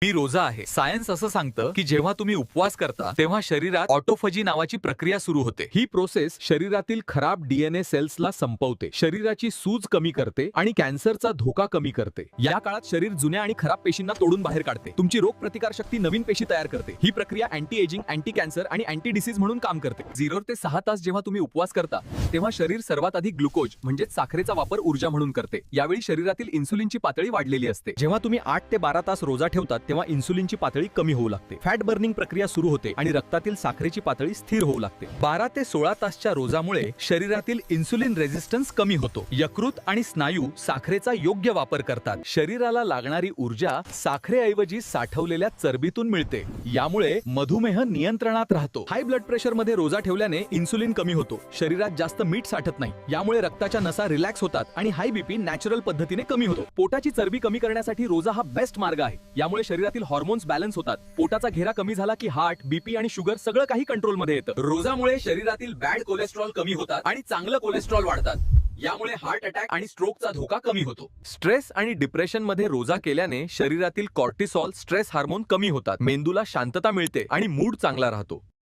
मी रोजा आहे. सायन्स असं सांगतं की जेव्हा तुम्ही उपवास करता तेव्हा शरीरात ऑटोफजी नावाची प्रक्रिया सुरू होते. ही प्रोसेस शरीरातील खराब डीएनए सेल्सला संपवते, शरीराची सूज कमी करते आणि कॅन्सरचा धोका कमी करते. या काळात शरीर जुन्या आणि खराब पेशींना तोडून बाहेर काढते, तुमची रोगप्रतिकार शक्ती नवीन पेशी तयार करते. ही प्रक्रिया अँटी एजिंग, अँटी कॅन्सर आणि अँटी डिसीज म्हणून काम करते. 0 ते 6 तास जेव्हा तुम्ही उपवास करता तेव्हा शरीर सर्वात आधी ग्लुकोज म्हणजे साखरेचा वापर ऊर्जा म्हणून करते. यावेळी शरीरातील इन्सुलिनची पातळी वाढलेली असते. जेव्हा तुम्ही 8 ते 12 तास रोजा ठेवतात तेव्हा इन्सुलिनची पातळी कमी होऊ लागते, फॅट बर्निंग प्रक्रिया सुरू होते आणि रक्तातील साखरेची पातळी स्थिर होऊ लागते. 12 ते 16 तासच्या रोजामुळे शरीरातील इन्सुलिन रेझिस्टन्स कमी होतो. यकृत आणि स्नायू साखरेचा योग्य वापर करतात. शरीराला लागणारी ऊर्जा साखरेऐवजी साठवलेल्या चरबीतून मिळते. यामुळे मधुमेह नियंत्रणात राहतो. हाय ब्लड प्रेशर मध्ये रोजा ठेवल्याने इन्सुलिन कमी होतो, शरीरात जास्त मीठ साठत नाही. यामुळे रक्ताच्या नसा रिलॅक्स होतात आणि हाय बीपी नॅचरल पद्धतीने कमी होतो. पोटाची चरबी कमी करण्यासाठी रोजा हा बेस्ट मार्ग आहे. यामुळे शरीरातील हॉर्मोन्स बॅलन्स होतात. पोटाचा घेरा कमी झाला की हार्ट, बीपी आणि शुगर सगळं काही कंट्रोल मध्ये येतं. रोजामुळे शरीरातील बॅड कोलेस्ट्रॉल कमी होतात आणि चांगलं कोलेस्ट्रॉल वाढतात. यामुळे हार्ट अटॅक आणि स्ट्रोकचा धोका कमी होतो. स्ट्रेस आणि डिप्रेशन मध्ये रोजा केल्याने शरीरातील कॉर्टिसॉल, स्ट्रेस हार्मोन कमी होतात, मेंदूला शांतता मिळते आणि मूड चांगला राहतो.